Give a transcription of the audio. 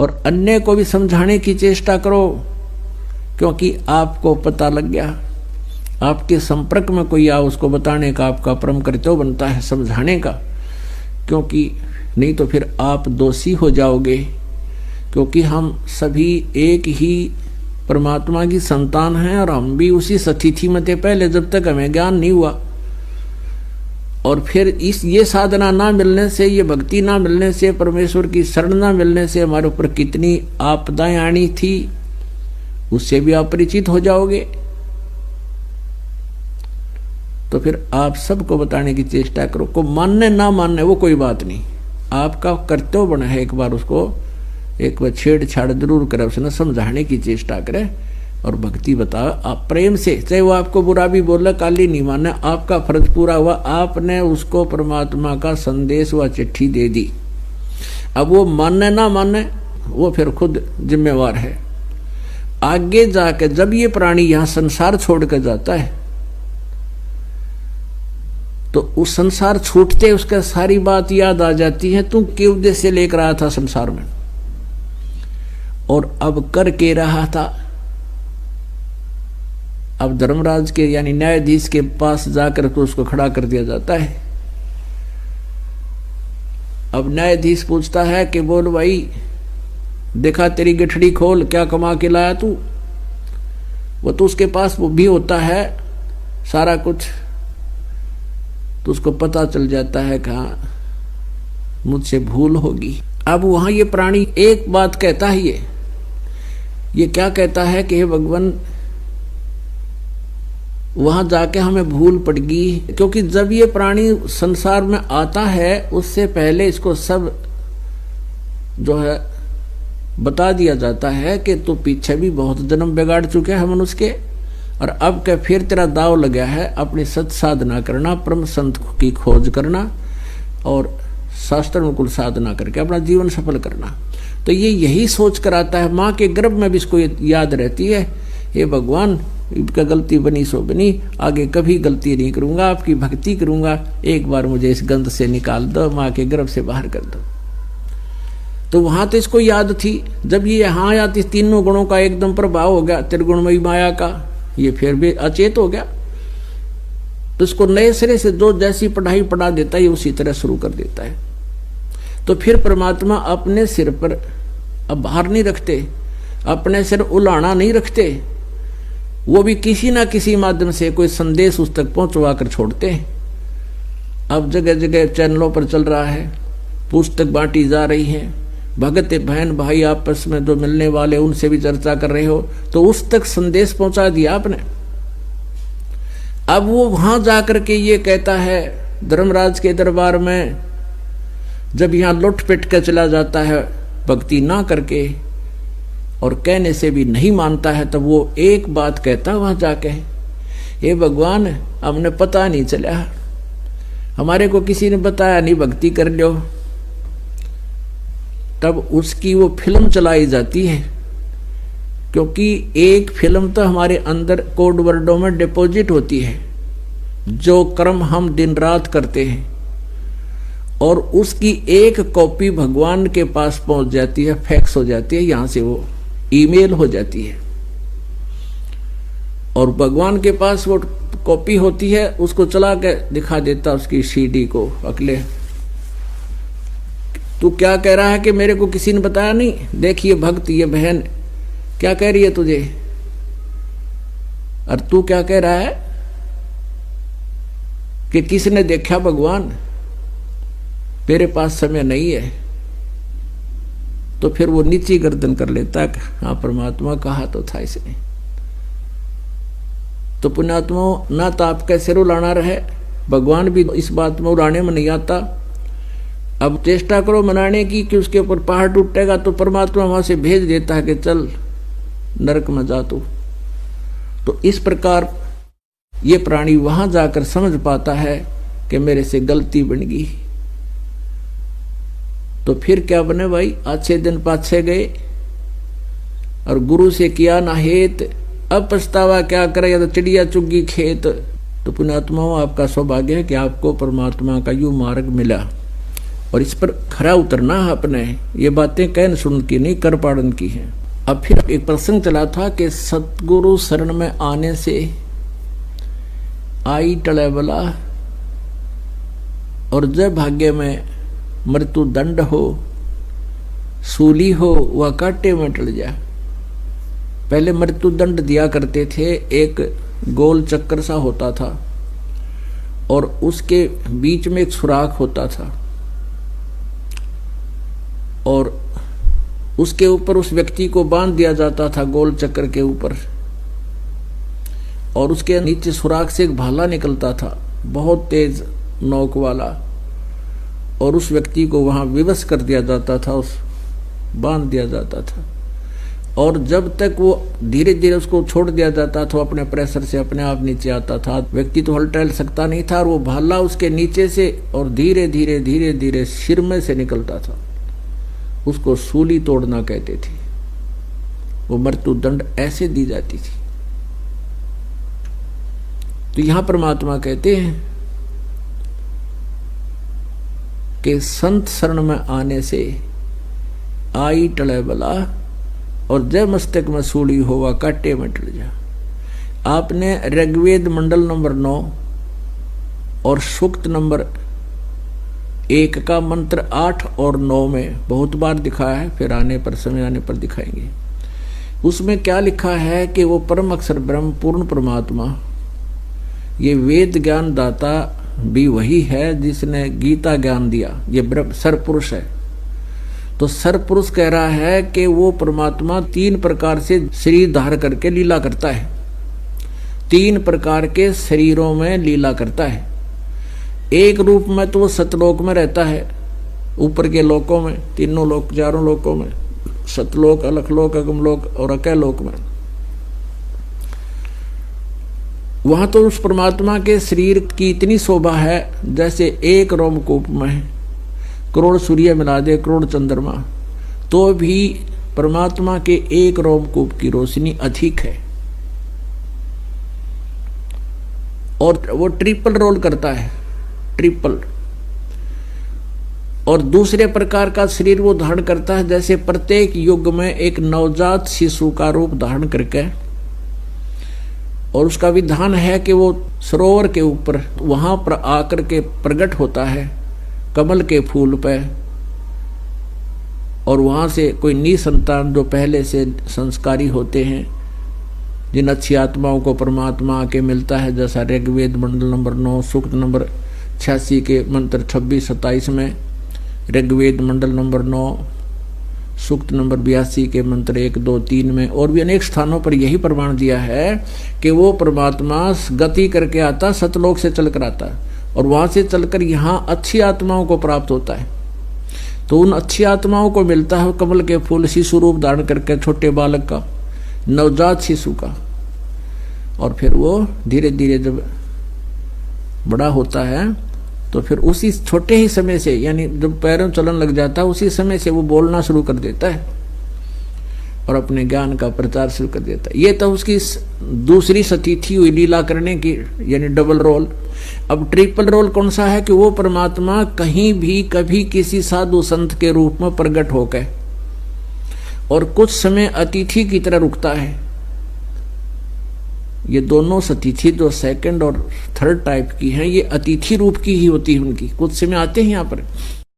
और अन्य को भी समझाने की चेष्टा करो, क्योंकि आपको पता लग गया, आपके संपर्क में कोई आ, उसको बताने का आपका परम कर्तव्य बनता है, समझाने का, क्योंकि नहीं तो फिर आप दोषी हो जाओगे। क्योंकि हम सभी एक ही परमात्मा की संतान हैं और हम भी उसी स्थिति में थे पहले, जब तक हमें ज्ञान नहीं हुआ। और फिर ये साधना ना मिलने से, ये भक्ति ना मिलने से, परमेश्वर की शरण ना मिलने से हमारे ऊपर कितनी आपदाएं आनी थी, उससे भी आप परिचित हो जाओगे। तो फिर आप सबको बताने की चेष्टा करो। को मानने ना मानने वो कोई बात नहीं, आपका कर्तव्य बना है एक बार उसको, एक बार छेड़छाड़ जरूर करे, उसने समझाने की चेष्टा करे और भक्ति बताओ आप प्रेम से। चाहे वो आपको बुरा भी बोले, काली नहीं माने, आपका फर्ज पूरा हुआ, आपने उसको परमात्मा का संदेश व चिट्ठी दे दी। अब वो मानने ना माने वो फिर खुद जिम्मेवार है। आगे जाके जब ये प्राणी यहां संसार छोड़ कर जाता है तो उस संसार छूटते उसका सारी बात याद आ जाती है, तू किस उद्देश्य से लेकर आया था संसार में और अब कर के रहा था। अब धर्मराज के यानी न्यायाधीश के पास जाकर तो उसको खड़ा कर दिया जाता है। अब न्यायाधीश पूछता है कि बोल भाई, देखा तेरी गठड़ी खोल, क्या कमा के लाया तू। वो तो उसके पास वो भी होता है सारा कुछ, तो उसको पता चल जाता है कहाँ मुझसे भूल होगी। अब वहां ये प्राणी एक बात कहता है, ये क्या कहता है कि हे भगवान, वहां जाके हमें भूल पड़ गई। क्योंकि जब ये प्राणी संसार में आता है उससे पहले इसको सब जो है बता दिया जाता है कि तू पीछे भी बहुत जन्म बिगाड़ चुके हैं मनुष्य के, और अब क्या फिर तेरा दाव लगा है अपनी सत साधना करना, परम संत की खोज करना और शास्त्र अनुकूल साधना करके अपना जीवन सफल करना। तो ये यही सोच कर आता है, माँ के गर्भ में भी इसको याद रहती है, हे भगवान इनका गलती बनी सो बनी, आगे कभी गलती नहीं करूंगा, आपकी भक्ति करूंगा, एक बार मुझे इस गंध से निकाल दो, माँ के गर्भ से बाहर कर दो। तो वहां तो इसको याद थी, जब ये यहाँ आया तो तीनों गुणों का एकदम प्रभाव हो गया, त्रिगुणमयी माया का, ये फिर भी अचेत हो गया। तो इसको नए सिरे से जो जैसी पढ़ाई पढ़ा देता है उसी तरह शुरू कर देता है। तो फिर परमात्मा अपने सिर पर अब भार नहीं रखते, अपने सिर उलाना नहीं रखते, वो भी किसी ना किसी माध्यम से कोई संदेश उस तक पहुंचवा कर छोड़ते हैं। अब जगह जगह चैनलों पर चल रहा है, पुस्तक बांटी जा रही है, भगत बहन भाई आपस में जो मिलने वाले उनसे भी चर्चा कर रहे हो, तो उस तक संदेश पहुंचा दिया आपने। अब वो वहां जाकर के ये कहता है धर्मराज के दरबार में, जब यहां लुट पिट के चला जाता है भक्ति ना करके और कहने से भी नहीं मानता है, तब वो एक बात कहता वहां जाके, हे भगवान हमने पता नहीं चला, हमारे को किसी ने बताया नहीं, भक्ति कर लो। तब उसकी वो फिल्म चलाई जाती है, क्योंकि एक फिल्म तो हमारे अंदर कोड वर्डों में डिपॉजिट होती है, जो कर्म हम दिन रात करते हैं, और उसकी एक कॉपी भगवान के पास पहुंच जाती है, फैक्स हो जाती है, यहां से वो ईमेल हो जाती है, और भगवान के पास वो कॉपी होती है, उसको चला के दिखा देता उसकी सीडी को, अगले तू क्या कह रहा है कि मेरे को किसी ने बताया नहीं, देखिए भक्त ये बहन क्या कह रही है तुझे, और तू क्या कह रहा है कि किसने देखा भगवान, मेरे पास समय नहीं है। तो फिर वो नीची गर्दन कर लेता है, हाँ परमात्मा कहा तो था इसने। तो पुण्यात्मा ना तो आपका सिर उड़ाना रहे, भगवान भी इस बात में उड़ाने में नहीं आता। अब चेष्टा करो मनाने की कि उसके ऊपर पहाड़ टूटेगा, तो परमात्मा वहां से भेज देता है कि चल नरक में जा तू। तो इस प्रकार ये प्राणी वहां जाकर समझ पाता है कि मेरे से गलती बन गई। तो फिर क्या बने भाई, अच्छे दिन पाछे गए और गुरु से किया ना हेत, अब पछतावा क्या करे, या तो चिड़िया चुग्गी खेत। तो पुण्यात्माओं आपका सौभाग्य है कि आपको परमात्मा का यू मार्ग मिला। और इस पर खरा उतरना है अपने। ये बातें कहन सुन की नहीं, कर पाड़न की है। अब फिर एक प्रसंग चला था कि सतगुरु शरण में आने से आई टले बला, और जब भाग्य में मृत्यु दंड हो, सूली हो, वह कांटे में टल जा। पहले मृत्यु दंड दिया करते थे, एक गोल चक्कर सा होता था और उसके बीच में एक सुराख होता था, और उसके ऊपर उस व्यक्ति को बांध दिया जाता था गोल चक्कर के ऊपर, और उसके नीचे सुराख से एक भाला निकलता था बहुत तेज नोक वाला, और उस व्यक्ति को वहां विवश कर दिया जाता था, उस बांध दिया जाता था। और जब तक वो धीरे धीरे उसको छोड़ दिया जाता था, अपने प्रेशर से अपने आप नीचे आता था। व्यक्ति तो हल टहल सकता नहीं था, और वो भाला उसके नीचे से और धीरे धीरे धीरे धीरे सिर में से निकलता था। उसको सूली तोड़ना कहते थे। वो मृत्यु दंड ऐसे दी जाती थी। तो यहां परमात्मा कहते हैं कि संत शरण में आने से आई टले बला, और जय मस्तक में सूली होवा काटे में टल जा। आपने ऋग्वेद मंडल नंबर 9 और सूक्त नंबर 1 का मंत्र 8 और 9 में बहुत बार दिखाया है, फिर आने पर समय आने पर दिखाएंगे। उसमें क्या लिखा है कि वो परम अक्षर ब्रह्म पूर्ण परमात्मा, ये वेद ज्ञान दाता भी वही है जिसने गीता ज्ञान दिया। ये सरपुरुष है। तो सरपुरुष कह रहा है कि वो परमात्मा 3 प्रकार से शरीर धार करके लीला करता है, 3 प्रकार के शरीरों में लीला करता है। एक रूप में तो वो सतलोक में रहता है, ऊपर के लोकों में, तीनों लोक, 4 लोकों में, सतलोक, अलखलोक, अगमलोक और अकैलोक में। वहां तो उस परमात्मा के शरीर की इतनी शोभा है जैसे एक रोमकूप में करोड़ सूर्य मिला दे, करोड़ चंद्रमा, तो भी परमात्मा के एक रोमकूप की रोशनी अधिक है। और वो ट्रिपल रोल करता है, ट्रिपल। और दूसरे प्रकार का शरीर वो धारण करता है जैसे प्रत्येक युग में एक नवजात शिशु का रूप धारण करके, और उसका विधान है कि वो सरोवर के ऊपर वहां पर आकर के प्रकट होता है कमल के फूल पे, और वहां से कोई निसंतान जो पहले से संस्कारी होते हैं, जिन अच्छी आत्माओं को परमात्मा आके मिलता है, जैसा ऋग्वेद मंडल नंबर 9 सूक्त नंबर 86 के मंत्र 26-27 में, ऋग्वेद मंडल नंबर 9 सूक्त नंबर 82 के मंत्र 1, 2, 3 में, और भी अनेक स्थानों पर यही प्रमाण दिया है कि वो परमात्मा गति करके आता, सतलोक से चलकर आता है, और वहां से चलकर यहाँ अच्छी आत्माओं को प्राप्त होता है। तो उन अच्छी आत्माओं को मिलता है कमल के फूल शिशु रूप धारण करके, छोटे बालक का, नवजात शिशु का, और फिर वो धीरे धीरे जब बड़ा होता है तो फिर उसी छोटे ही समय से, यानी जब पैरों चलन लग जाता है उसी समय से वो बोलना शुरू कर देता है और अपने ज्ञान का प्रचार शुरू कर देता है। ये तो उसकी दूसरी सतीथि हुई लीला करने की, यानी डबल रोल। अब ट्रिपल रोल कौन सा है कि वो परमात्मा कहीं भी कभी किसी साधु संत के रूप में प्रकट होकर और कुछ समय अतिथि की तरह रुकता है। ये दोनों सतिथि जो सेकंड और थर्ड टाइप की हैं, ये अतिथि रूप की ही होती है उनकी, कुछ समय आते हैं यहाँ पर